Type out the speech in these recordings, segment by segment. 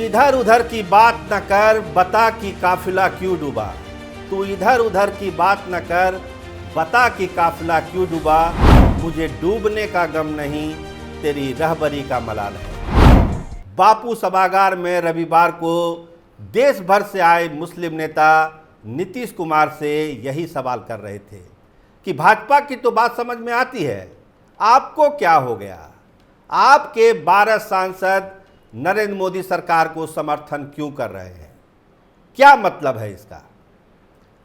इधर उधर की बात न कर, बता कि काफिला क्यों डूबा। तू इधर उधर की बात न कर, बता कि काफिला क्यों डूबा। मुझे डूबने का गम नहीं, तेरी रहबरी का मलाल है। बापू सभागार में रविवार को देश भर से आए मुस्लिम नेता नीतीश कुमार से यही सवाल कर रहे थे कि भाजपा की तो बात समझ में आती है, आपको क्या हो गया। आपके 12 सांसद नरेंद्र मोदी सरकार को समर्थन क्यों कर रहे हैं, क्या मतलब है इसका।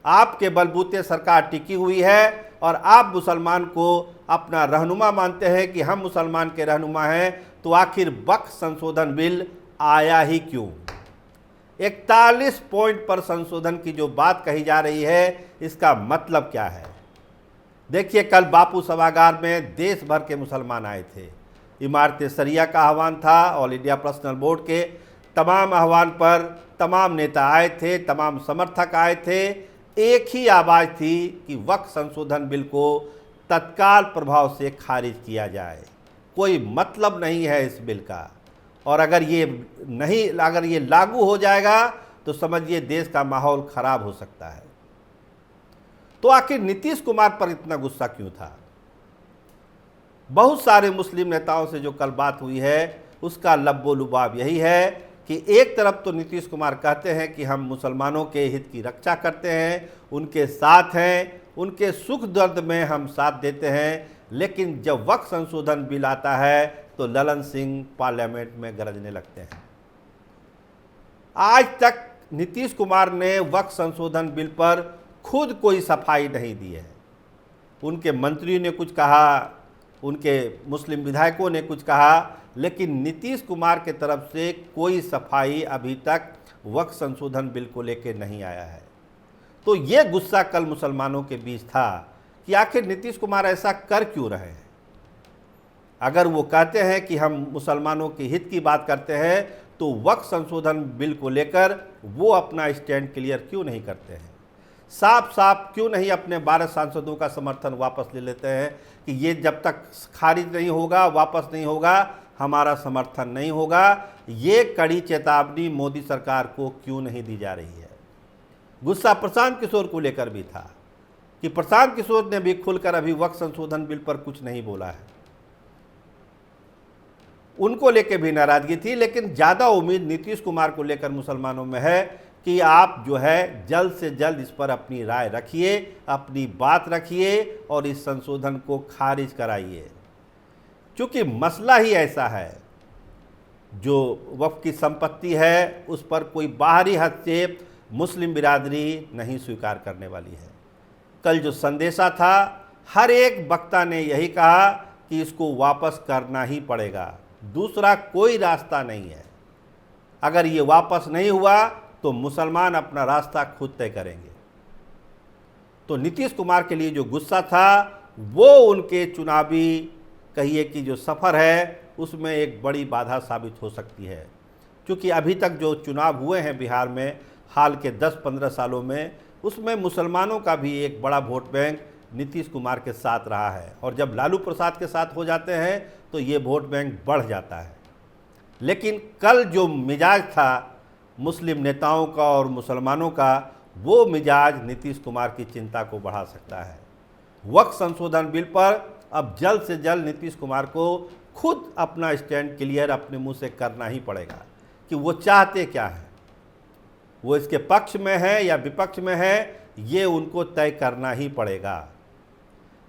आपके बलबूते सरकार टिकी हुई है और आप मुसलमान को अपना रहनुमा मानते हैं कि हम मुसलमान के रहनुमा हैं, तो आखिर वक्फ संशोधन बिल आया ही क्यों। 41 पॉइंट पर संशोधन की जो बात कही जा रही है, इसका मतलब क्या है। देखिए, कल बापू सभागार में देश भर के मुसलमान आए थे। इमारत शरिया का आह्वान था, ऑल इंडिया पर्सनल बोर्ड के तमाम आह्वान पर तमाम नेता आए थे, तमाम समर्थक आए थे। एक ही आवाज़ थी कि वक्फ संशोधन बिल को तत्काल प्रभाव से खारिज किया जाए। कोई मतलब नहीं है इस बिल का, और अगर ये लागू हो जाएगा तो समझिए देश का माहौल खराब हो सकता है। तो आखिर नीतीश कुमार पर इतना गुस्सा क्यों था। बहुत सारे मुस्लिम नेताओं से जो कल बात हुई है, उसका लब्बो लुबाब यही है कि एक तरफ तो नीतीश कुमार कहते हैं कि हम मुसलमानों के हित की रक्षा करते हैं, उनके साथ हैं, उनके सुख दर्द में हम साथ देते हैं, लेकिन जब वक्फ संशोधन बिल आता है तो ललन सिंह पार्लियामेंट में गरजने लगते हैं। आज तक नीतीश कुमार ने वक्फ संशोधन बिल पर खुद कोई सफाई नहीं दी है। उनके मंत्रियों ने कुछ कहा, उनके मुस्लिम विधायकों ने कुछ कहा, लेकिन नीतीश कुमार के तरफ से कोई सफाई अभी तक वक्फ संशोधन बिल को लेकर नहीं आया है। तो ये गुस्सा कल मुसलमानों के बीच था कि आखिर नीतीश कुमार ऐसा कर क्यों रहे हैं। अगर वो कहते हैं कि हम मुसलमानों के हित की बात करते हैं, तो वक्फ संशोधन बिल को लेकर वो अपना स्टैंड क्लियर क्यों नहीं करते हैं। साफ साफ क्यों नहीं अपने 12 सांसदों का समर्थन वापस ले लेते हैं कि ये जब तक खारिज नहीं होगा, वापस नहीं होगा, हमारा समर्थन नहीं होगा। ये कड़ी चेतावनी मोदी सरकार को क्यों नहीं दी जा रही है। गुस्सा प्रशांत किशोर को लेकर भी था कि प्रशांत किशोर ने भी खुलकर अभी वक्फ संशोधन बिल पर कुछ नहीं बोला है। उनको लेकर भी नाराजगी थी, लेकिन ज़्यादा उम्मीद नीतीश कुमार को लेकर मुसलमानों में है कि आप जो है जल्द से जल्द इस पर अपनी राय रखिए, अपनी बात रखिए और इस संशोधन को खारिज कराइए। क्योंकि मसला ही ऐसा है, जो वक्फ की संपत्ति है उस पर कोई बाहरी हस्तक्षेप मुस्लिम बिरादरी नहीं स्वीकार करने वाली है। कल जो संदेशा था, हर एक वक्ता ने यही कहा कि इसको वापस करना ही पड़ेगा, दूसरा कोई रास्ता नहीं है। अगर ये वापस नहीं हुआ तो मुसलमान अपना रास्ता खुद तय करेंगे। तो नीतीश कुमार के लिए जो गुस्सा था, वो उनके चुनावी कहिए कि जो सफ़र है उसमें एक बड़ी बाधा साबित हो सकती है। क्योंकि अभी तक जो चुनाव हुए हैं बिहार में हाल के 10-15 सालों में, उसमें मुसलमानों का भी एक बड़ा वोट बैंक नीतीश कुमार के साथ रहा है, और जब लालू प्रसाद के साथ हो जाते हैं तो ये वोट बैंक बढ़ जाता है। लेकिन कल जो मिजाज था मुस्लिम नेताओं का और मुसलमानों का, वो मिजाज नीतीश कुमार की चिंता को बढ़ा सकता है। वक्फ संशोधन बिल पर अब जल्द से जल्द नीतीश कुमार को खुद अपना स्टैंड क्लियर अपने मुंह से करना ही पड़ेगा कि वो चाहते क्या हैं। वो इसके पक्ष में है या विपक्ष में है, ये उनको तय करना ही पड़ेगा,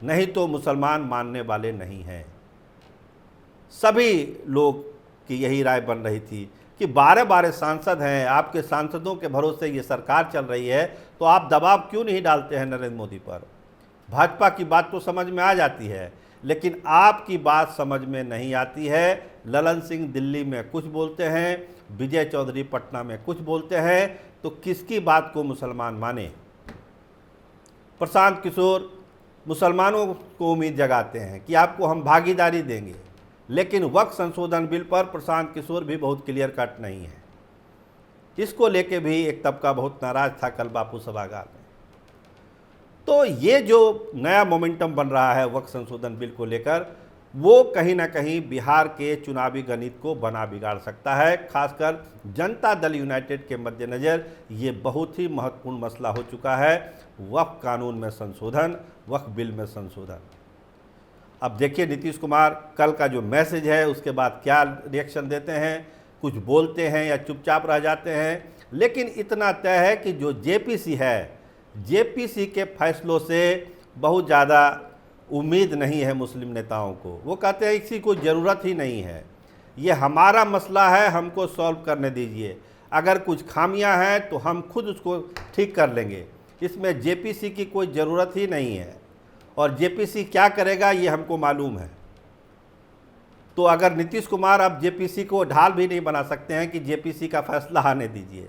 नहीं तो मुसलमान मानने वाले नहीं हैं। सभी लोग की यही राय बन रही थी कि 12 सांसद हैं, आपके सांसदों के भरोसे ये सरकार चल रही है, तो आप दबाव क्यों नहीं डालते हैं नरेंद्र मोदी पर। भाजपा की बात तो समझ में आ जाती है, लेकिन आपकी बात समझ में नहीं आती है। ललन सिंह दिल्ली में कुछ बोलते हैं, विजय चौधरी पटना में कुछ बोलते हैं, तो किसकी बात को मुसलमान माने। प्रशांत किशोर मुसलमानों को उम्मीद जगाते हैं कि आपको हम भागीदारी देंगे, लेकिन वक्फ संशोधन बिल पर प्रशांत किशोर भी बहुत क्लियर कट नहीं है। इसको लेके भी एक तबका बहुत नाराज था कल बापू सभागार में। तो ये जो नया मोमेंटम बन रहा है वक्फ संशोधन बिल को लेकर, वो कहीं ना कहीं बिहार के चुनावी गणित को बना बिगाड़ सकता है। खासकर जनता दल यूनाइटेड के मद्देनज़र ये बहुत ही महत्वपूर्ण मसला हो चुका है, वक्फ कानून में संशोधन, वक्फ बिल में संशोधन। अब देखिए नीतीश कुमार कल का जो मैसेज है उसके बाद क्या रिएक्शन देते हैं, कुछ बोलते हैं या चुपचाप रह जाते हैं। लेकिन इतना तय है कि जो जेपीसी है, जेपीसी के फैसलों से बहुत ज़्यादा उम्मीद नहीं है मुस्लिम नेताओं को। वो कहते हैं इसी को ज़रूरत ही नहीं है, ये हमारा मसला है, हमको सॉल्व करने दीजिए, अगर कुछ खामियां हैं तो हम खुद उसको ठीक कर लेंगे, इसमें जेपीसी की कोई ज़रूरत ही नहीं है। और जेपीसी क्या करेगा ये हमको मालूम है। तो अगर नीतीश कुमार अब जेपीसी को ढाल भी नहीं बना सकते हैं कि जेपीसी का फैसला आने दीजिए,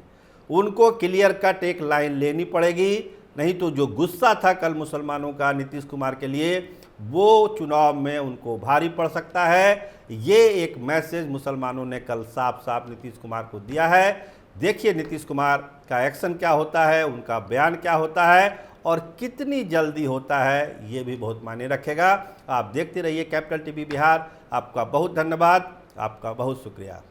उनको क्लियर कट एक लाइन लेनी पड़ेगी, नहीं तो जो गुस्सा था कल मुसलमानों का नीतीश कुमार के लिए वो चुनाव में उनको भारी पड़ सकता है। ये एक मैसेज मुसलमानों ने कल साफ साफ नीतीश कुमार को दिया है। देखिए नीतीश कुमार का एक्शन क्या होता है, उनका बयान क्या होता है और कितनी जल्दी होता है, ये भी बहुत मायने रखेगा। आप देखते रहिए कैपिटल टीवी बिहार। आपका बहुत धन्यवाद, आपका बहुत शुक्रिया।